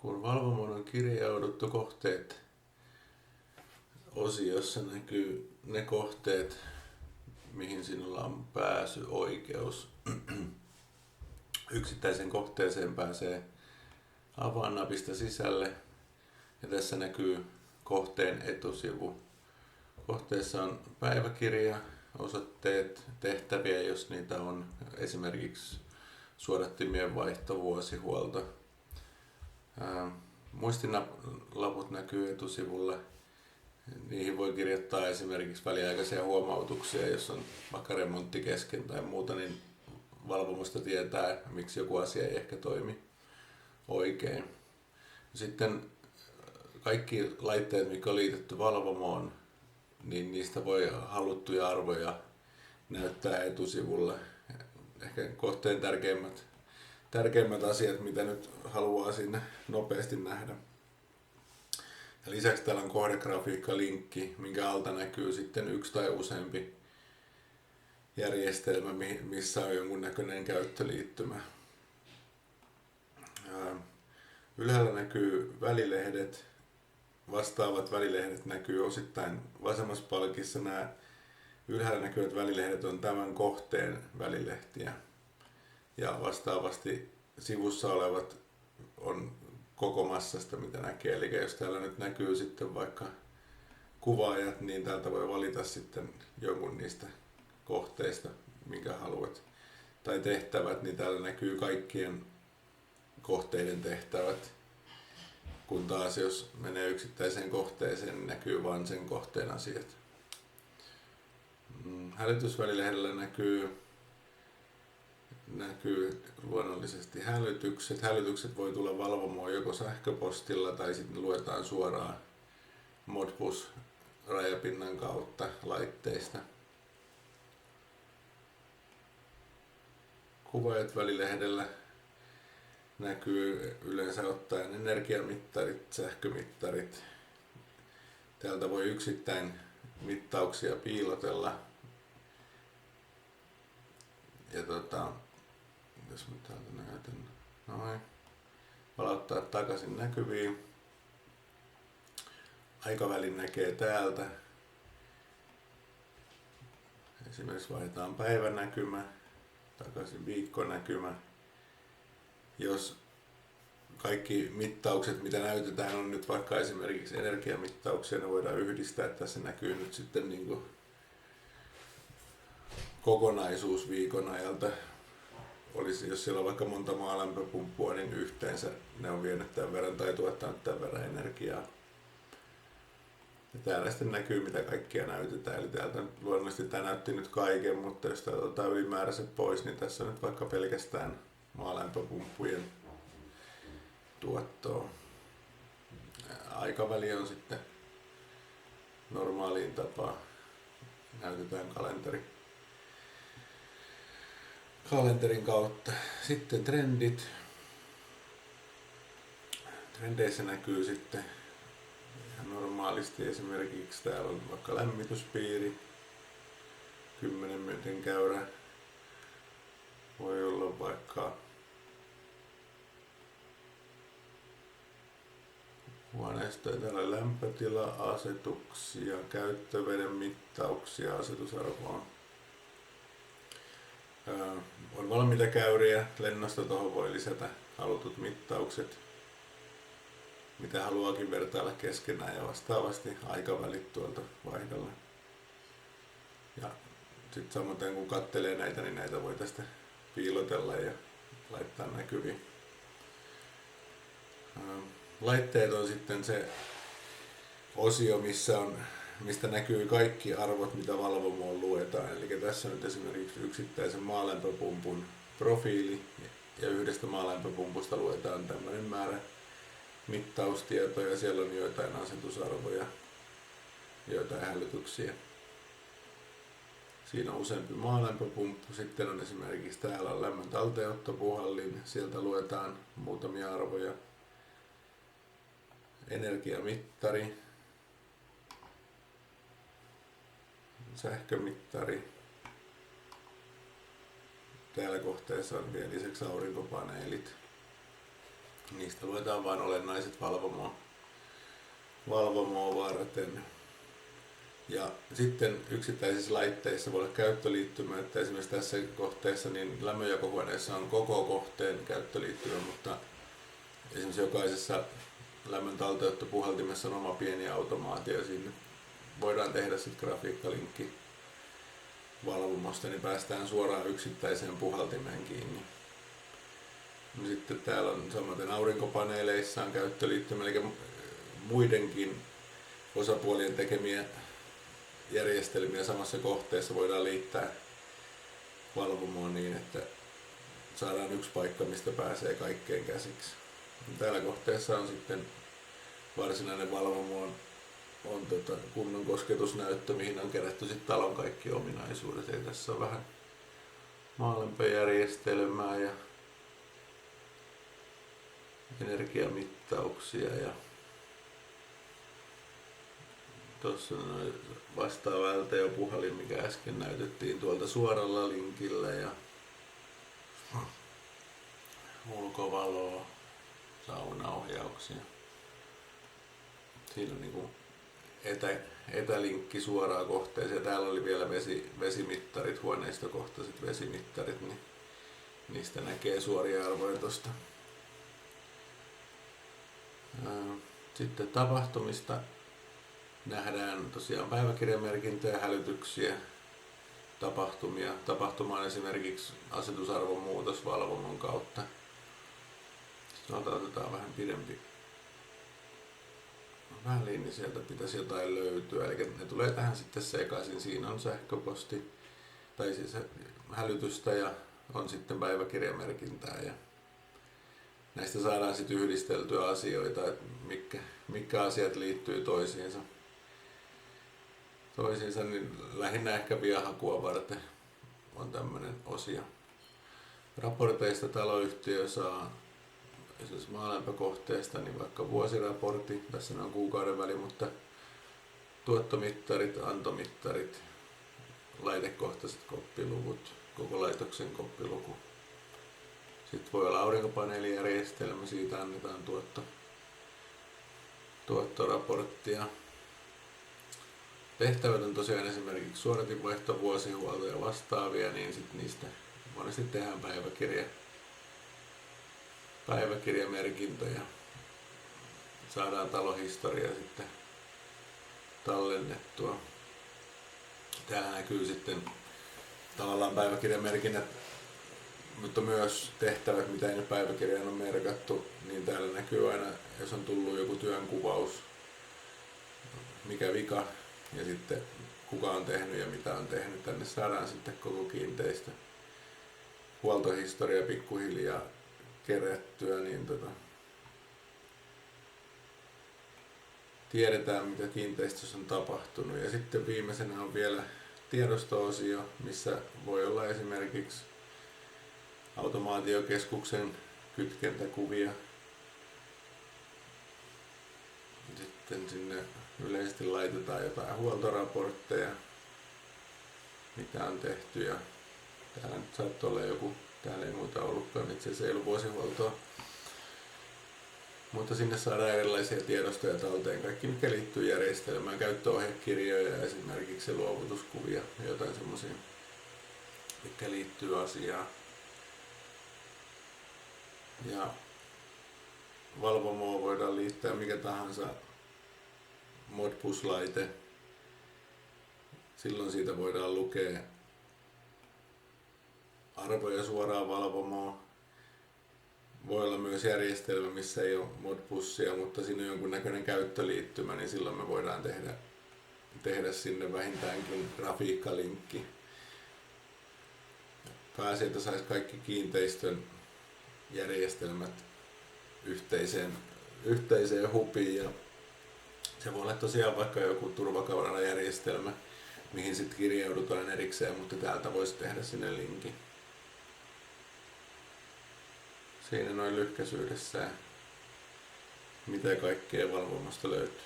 kun valvomoon on kirjauduttu kohteet osiossa näkyy ne kohteet, mihin sinulla on pääsyoikeus. Yksittäisen kohteeseen pääsee avaannapista sisälle ja tässä näkyy kohteen etusivu. Kohteessa on päiväkirja, osoitteet, tehtäviä, jos niitä on, esimerkiksi suodattimien vaihto, vuosihuolto. Muistinlaput näkyy etusivulla. Niihin voi kirjoittaa esimerkiksi väliaikaisia huomautuksia, jos on vaikka remontti kesken tai muuta, niin valvomusta tietää, miksi joku asia ei ehkä toimi oikein. Sitten kaikki laitteet, mitkä on liitetty valvomoon, niin niistä voi haluttuja arvoja näyttää etusivulla. Ehkä kohteen tärkeimmät asiat, mitä nyt haluaa sinne nopeasti nähdä. Ja lisäksi täällä on kohdegrafiikka-linkki, minkä alta näkyy sitten yksi tai useampi järjestelmä, missä on jonkunnäköinen käyttöliittymä. Ylhäällä näkyy välilehdet. Vastaavat välilehdet näkyy osittain vasemmassa palkissa. Nämä ylhäällä näkyvät välilehdet on tämän kohteen välilehtiä. Ja vastaavasti sivussa olevat on koko massasta, mitä näkee. Eli jos täällä nyt näkyy sitten vaikka kuvaajat, niin täältä voi valita sitten jonkun niistä kohteista, minkä haluat. Tai tehtävät, niin täällä näkyy kaikkien kohteiden tehtävät. Kun taas jos menee yksittäiseen kohteeseen, niin näkyy vain sen kohteen asiat. Hälytysvälilehdellä näkyy luonnollisesti hälytykset. Hälytykset voi tulla valvomoon joko sähköpostilla tai sitten luetaan suoraan Modbus-rajapinnan kautta laitteista. Kuvaajat välilehdellä näkyy yleensä ottaen energiamittarit, sähkömittarit. Täältä voi yksittäin mittauksia piilotella. Ja jos mä täältä näytän, noin. Palauttaa takaisin näkyviin. Aikavälin näkee täältä. Esimerkiksi vaihdetaan päivänäkymä, takaisin viikkonäkymä. Jos kaikki mittaukset, mitä näytetään, on nyt vaikka esimerkiksi energiamittauksia, ne voidaan yhdistää. Tässä näkyy nyt sitten niin kuin kokonaisuus viikon ajalta. Olisi, jos siellä on vaikka monta maalämpöpumppua, niin yhteensä ne on vienyt tämän verran tai tuottanut tämän verran energiaa. Ja täällä sitten näkyy, mitä kaikkia näytetään. Eli täältä luonnollisesti tämä näytti nyt kaiken, mutta jos täältä otetaan ylimääräiset pois, niin tässä on nyt vaikka pelkästään maalämpöpumppujen tuottoa. Aikaväli on sitten normaaliin tapaan. Näytetään kalenterin kautta. Sitten trendit. Trendeissä näkyy sitten ihan normaalisti esimerkiksi täällä on vaikka lämmityspiiri, 10 minuutin käyrä. Voi olla vaikka huoneistoja, täällä lämpötila-asetuksia, käyttöveden mittauksia, asetusarvoa. On valmiita käyriä, lennosta tuohon voi lisätä halutut mittaukset, mitä haluaakin vertailla keskenään ja vastaavasti aikavälit tuolta vaihdella. Ja sitten samoin kun katselee näitä, niin näitä voi tästä piilotella ja laittaa näkyviin. Laitteet on sitten se osio, mistä näkyy kaikki arvot, mitä valvomoon luetaan. Eli tässä nyt esimerkiksi yksittäisen maalämpöpumpun profiili ja yhdestä maalämpöpumpusta luetaan tämmöinen määrä mittaustietoja. Siellä on joitain asetusarvoja, joitain hälytyksiä. Siinä on useampi maalämpöpumppu. Sitten on esimerkiksi täällä on lämmön talteenottopuhallin. Sieltä luetaan muutamia arvoja. Energiamittari. Sähkömittari. Täällä kohteessa on vielä lisäksi aurinkopaneelit. Niistä luetaan vain olennaiset valvomoa varten. Ja sitten yksittäisissä laitteissa voi olla käyttöliittymä, että esimerkiksi tässä kohteessa niin lämmönjakohuoneessa on koko kohteen käyttöliittymä, mutta esimerkiksi jokaisessa lämmön talteenottopuhaltimessa on oma pieni automaatio ja sinne voidaan tehdä sitten grafiikkalinkki valvomosta, niin päästään suoraan yksittäiseen puhaltimeen kiinni. No sitten täällä on samaten aurinkopaneeleissa on käyttöliittymä, eli muidenkin osapuolien tekemiä järjestelmiä samassa kohteessa voidaan liittää valvomoon niin, että saadaan yksi paikka, mistä pääsee kaikkeen käsiksi. Täällä kohteessa on sitten varsinainen valvomo, on kunnon kosketusnäyttö, mihin on kerätty sitten talon kaikki ominaisuudet. Eli tässä on vähän maalämpöjärjestelmää ja energiamittauksia ja tuossa on vastaava LTO-puhelin, mikä äsken näytettiin tuolta suoralla linkillä ja ulkovaloa, saunaohjauksia. Siinä on niinku etälinkki suoraan kohteeseen. Täällä oli vielä vesimittarit, huoneistokohtaiset vesimittarit, niin niistä näkee suoria arvoja tuosta. Sitten tapahtumista nähdään tosiaan päiväkirjamerkintöjä, hälytyksiä, tapahtumia. Tapahtuma on esimerkiksi asetusarvon muutos valvomon kautta. Sitten otetaan vähän pidempi väliin, niin sieltä pitäisi jotain löytyä. Eli ne tulee tähän sitten sekaisin. Siinä on sähköposti tai siis hälytystä ja on sitten päiväkirjamerkintää. Ja näistä saadaan sitten yhdisteltyä asioita, että mitkä asiat liittyy toisiinsa, niin lähinnä ehkä viahakua varten on tämmöinen osio. Raporteista taloyhtiö saa esimerkiksi maalämpökohteesta niin vaikka vuosiraportti, tässä on kuukauden väli, mutta tuottomittarit, antomittarit, laitekohtaiset koppiluvut, koko laitoksen koppiluku. Sitten voi olla aurinkopaneelijärjestelmä, siitä annetaan tuottoraporttia. Tehtävät on tosiaan esimerkiksi suodatinvaihto, vuosihuolto ja vastaavia, niin sitten niistä monesti tehdään päiväkirjamerkintöjä. Saadaan talohistoria sitten tallennettua. Täällä näkyy sitten tavallaan päiväkirjamerkinnät, mutta myös tehtävät, mitä ei nyt päiväkirjaan on merkattu, niin täällä näkyy aina, jos on tullut joku työnkuvaus, mikä vika ja sitten kuka on tehnyt ja mitä on tehnyt. Tänne saadaan sitten koko kiinteistö huoltohistoria pikkuhiljaa kerättyä, niin tiedetään mitä kiinteistössä on tapahtunut. Ja sitten viimeisenä on vielä tiedosto-osio, missä voi olla esimerkiksi automaatiokeskuksen kytkentäkuvia. Sitten sinne yleisesti laitetaan jotain huoltoraportteja, mitä on tehty. Ja täällä nyt saattoi olla joku, täällä ei muuta ollutkaan, itse asiassa ei ollut vuosihuoltoa. Mutta sinne saadaan erilaisia tiedostoja talteen, kaikki mikä liittyy järjestelmään, käyttöohjekirjoja esimerkiksi luovutuskuvia ja jotain semmoisia, mitkä liittyy asiaan. Ja valvomoon voidaan liittää mikä tahansa Modbus-laite. Silloin siitä voidaan lukea arvoja suoraan valvomoon. Voi olla myös järjestelmä, missä ei ole Modbusia, mutta siinä on jonkunnäköinen käyttöliittymä, niin silloin me voidaan tehdä sinne vähintäänkin grafiikkalinkki. Pääsieltä saisi kaikki kiinteistön järjestelmät yhteiseen hubiin. Ja se voi olla tosiaan vaikka joku turvakamerajärjestelmä, mihin sitten kirjaudutaan erikseen, mutta täältä voisi tehdä sinne linkin. Siinä noin lyhkäisyydessään, mitä kaikkea valvomasta löytyy.